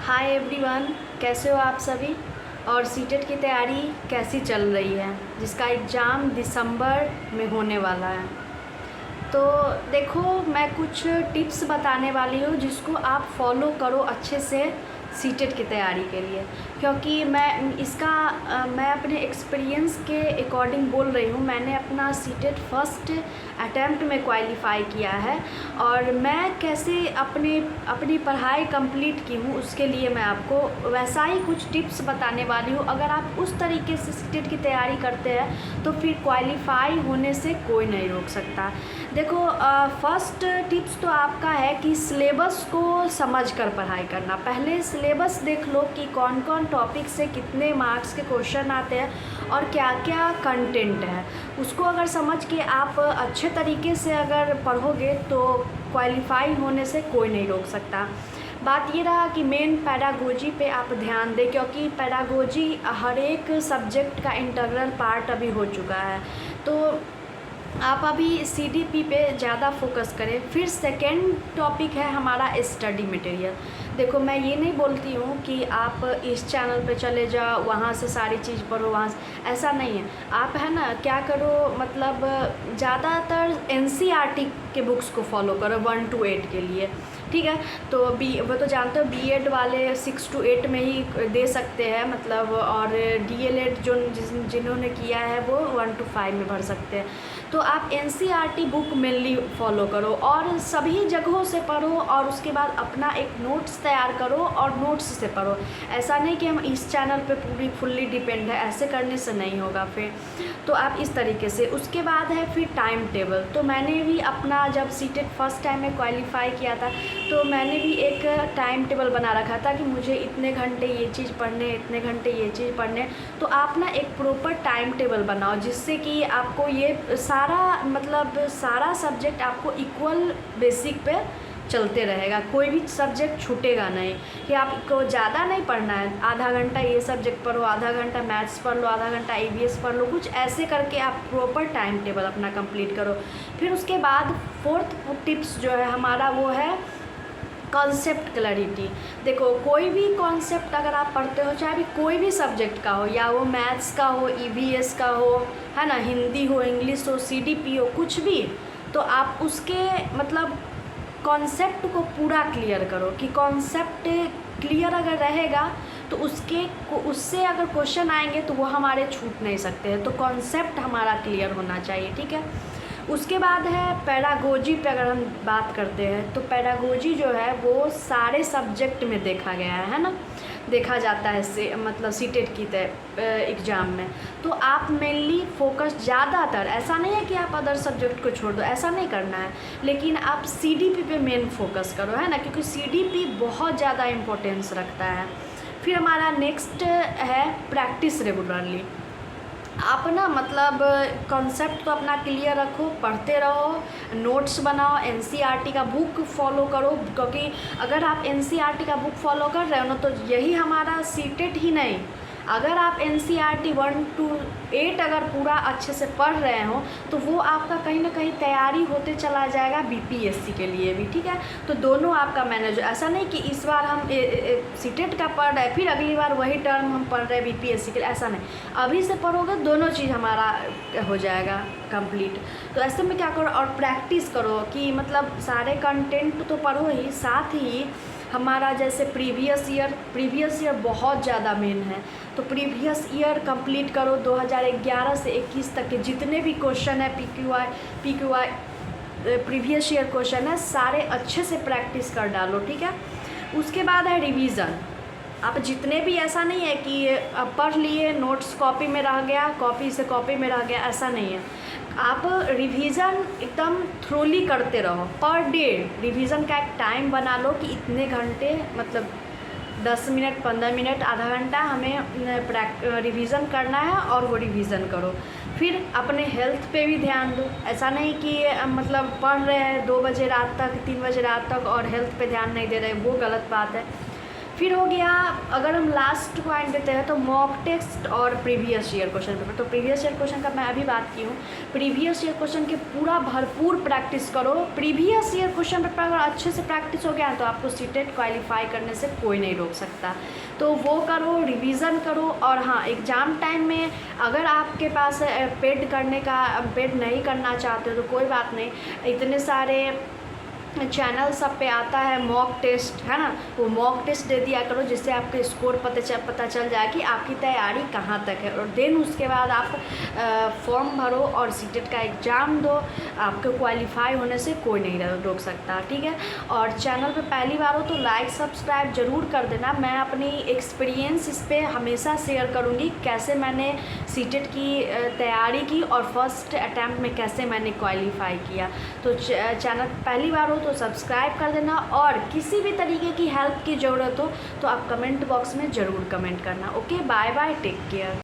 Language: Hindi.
हाय एवरीवन, कैसे हो आप सभी। और सीटेट की तैयारी कैसी चल रही है, जिसका एग्ज़ाम दिसंबर में होने वाला है। तो देखो, मैं कुछ टिप्स बताने वाली हूँ जिसको आप फॉलो करो अच्छे से सीटेट की तैयारी के लिए, क्योंकि मैं अपने एक्सपीरियंस के अकॉर्डिंग बोल रही हूँ। मैंने अपना सीटेट फर्स्ट अटैम्प्ट में क्वालिफ़ाई किया है और मैं कैसे अपनी पढ़ाई कंप्लीट की हूँ उसके लिए मैं आपको वैसा ही कुछ टिप्स बताने वाली हूँ। अगर आप उस तरीके से सीटेट की तैयारी करते हैं तो फिर क्वालिफ़ाई होने से कोई नहीं रोक सकता। देखो, फर्स्ट टिप्स तो आपका है कि सिलेबस को समझ कर पढ़ाई करना। पहले सिलेबस देख लो कि कौन कौन टॉपिक से कितने मार्क्स के क्वेश्चन आते हैं और क्या क्या कंटेंट है। उसको अगर समझ के आप अच्छे तरीके से अगर पढ़ोगे तो क्वालिफाई होने से कोई नहीं रोक सकता। बात ये रहा कि मेन पैडागोजी पे आप ध्यान दें, क्योंकि पैडागोजी हर एक सब्जेक्ट का इंटीग्रल पार्ट अभी हो चुका है। तो आप अभी सीडीपी पे ज़्यादा फोकस करें। फिर सेकेंड टॉपिक है हमारा स्टडी मटेरियल। देखो, मैं ये नहीं बोलती हूँ कि आप इस चैनल पे चले जाओ, वहाँ से सारी चीज़ पढ़ो, वहाँ से ऐसा नहीं है। आप है ना क्या करो, मतलब ज़्यादातर एनसीईआरटी के बुक्स को फॉलो करो 1 to 8 के लिए, ठीक है। तो वो तो जानते हो, बीएड वाले 6 to 8 में ही दे सकते हैं, मतलब, और डीएलएड जिन्होंने किया है वो 1 to 5 में भर सकते हैं। तो आप एनसीईआरटी बुक मेनली फॉलो करो और सभी जगहों से पढ़ो और उसके बाद अपना एक नोट्स तैयार करो और नोट्स से पढ़ो। ऐसा नहीं कि हम इस चैनल पे पूरी फुल्ली डिपेंड है, ऐसे करने से नहीं होगा फिर। तो आप इस तरीके से, उसके बाद है फिर टाइम टेबल। तो मैंने भी अपना जब सीटेट फर्स्ट टाइम में क्वालिफाई किया था तो मैंने भी एक टाइम टेबल बना रखा था कि मुझे इतने घंटे ये चीज़ पढ़ने, इतने घंटे ये चीज़ पढ़ने। तो आप ना एक प्रॉपर टाइम टेबल बनाओ जिससे कि आपको ये सारा सब्जेक्ट आपको इक्वल बेसिक पे चलते रहेगा। कोई भी सब्जेक्ट छूटेगा नहीं कि आपको ज़्यादा नहीं पढ़ना है, आधा घंटा ये सब्जेक्ट पढ़ो, आधा घंटा मैथ्स पढ़ लो, आधा घंटा ईवीएस पढ़ लो, कुछ ऐसे करके आप प्रॉपर टाइम टेबल अपना कंप्लीट करो। फिर उसके बाद फोर्थ टिप्स जो है हमारा वो है कॉन्सेप्ट क्लैरिटी। देखो, कोई भी कॉन्सेप्ट अगर आप पढ़ते हो, चाहे भी कोई भी सब्जेक्ट का हो, या वो मैथ्स का हो, ईवीएस का हो, है ना, हिंदी हो, इंग्लिश हो, सीडीपी हो, कुछ भी, तो आप उसके मतलब कॉन्सेप्ट को पूरा क्लियर करो कि कॉन्सेप्ट क्लियर अगर रहेगा तो उससे अगर क्वेश्चन आएंगे तो वो हमारे छूट नहीं सकते हैं। तो कॉन्सेप्ट हमारा क्लियर होना चाहिए, ठीक है। उसके बाद है पैडागोजी पे अगर हम बात करते हैं तो पैडागोजी जो है वो सारे सब्जेक्ट में देखा गया है ना, देखा जाता है से मतलब सीटेट की एग्ज़ाम में। तो आप मेनली फोकस ज़्यादातर, ऐसा नहीं है कि आप अदर सब्जेक्ट को छोड़ दो, ऐसा नहीं करना है, लेकिन आप सीडीपी पे मेन फोकस करो, है ना, क्योंकि सीडीपी बहुत ज़्यादा इम्पोर्टेंस रखता है। फिर हमारा नेक्स्ट है प्रैक्टिस रेगुलरली। आप ना मतलब कॉन्सेप्ट तो अपना क्लियर रखो, पढ़ते रहो, नोट्स बनाओ, एनसीईआरटी का बुक फॉलो करो, क्योंकि अगर आप एनसीईआरटी का बुक फॉलो कर रहे हो ना तो यही हमारा सीटेट ही नहीं, अगर आप एनसीईआरटी 1 to 8 अगर पूरा अच्छे से पढ़ रहे हो तो वो आपका कहीं ना कहीं तैयारी होते चला जाएगा बीपीएससी के लिए भी, ठीक है। तो दोनों आपका मैनेज, ऐसा नहीं कि इस बार हम सीटेट का पढ़ रहे हैं फिर अगली बार वही टर्म हम पढ़ रहे हैं बीपीएससी के लिए, ऐसा नहीं। अभी से पढ़ोगे दोनों चीज़ हमारा हो जाएगा कंप्लीट। तो ऐसे में क्या करो, और प्रैक्टिस करो कि मतलब सारे कंटेंट तो पढ़ो ही, साथ ही हमारा जैसे प्रीवियस ईयर बहुत ज़्यादा मेन है। तो प्रीवियस ईयर कंप्लीट करो, 2011 से 21 तक के जितने भी क्वेश्चन है, पीक्यूआई प्रीवियस ईयर क्वेश्चन है, सारे अच्छे से प्रैक्टिस कर डालो, ठीक है। उसके बाद है रिवीजन। आप जितने भी, ऐसा नहीं है कि अब पढ़ लिए, नोट्स कॉपी में रह गया, कॉपी से कॉपी में रह गया, ऐसा नहीं है। आप रिवीजन एकदम थ्रोली करते रहो। पर डे रिवीजन का एक टाइम बना लो कि इतने घंटे, मतलब 10 मिनट, 15 मिनट, आधा घंटा हमें रिवीजन करना है और वो रिवीजन करो। फिर अपने हेल्थ पे भी ध्यान दो। ऐसा नहीं कि मतलब पढ़ रहे हैं 2 बजे रात तक, 3 बजे रात तक और हेल्थ पे ध्यान नहीं दे रहे, वो गलत बात है। फिर हो गया, अगर हम लास्ट पॉइंट देते हैं तो मॉक टेस्ट और प्रीवियस ईयर क्वेश्चन पेपर। तो प्रीवियस ईयर क्वेश्चन का मैं अभी बात की हूँ। प्रीवियस ईयर क्वेश्चन के पूरा भरपूर प्रैक्टिस करो। प्रीवियस ईयर क्वेश्चन पेपर अगर अच्छे से प्रैक्टिस हो गया तो आपको सीटेट क्वालिफाई करने से कोई नहीं रोक सकता। तो वो करो, रिवीजन करो। और हाँ, एग्ज़ाम टाइम में अगर आपके पास पेड करने का, पेड नहीं करना चाहते हो तो कोई बात नहीं, इतने सारे चैनल सब पे आता है मॉक टेस्ट, है ना, वो मॉक टेस्ट दे दिया करो, जिससे आपके स्कोर पता चल जाए कि आपकी तैयारी कहाँ तक है। और देन उसके बाद आप फॉर्म भरो और सीटेट का एग्ज़ाम दो। आपको क्वालिफाई होने से कोई नहीं रोक सकता, ठीक है। और चैनल पे पहली बार हो तो लाइक सब्सक्राइब ज़रूर कर देना। मैं अपनी एक्सपीरियंस इस पर हमेशा शेयर करूँगी, कैसे मैंने सीटेट की तैयारी की और फर्स्ट अटैम्प्ट में कैसे मैंने क्वालिफाई किया। तो चैनल पहली बार हो तो सब्सक्राइब कर देना। और किसी भी तरीके की हेल्प की ज़रूरत हो तो आप कमेंट बॉक्स में ज़रूर कमेंट करना। Okay, bye bye, take care.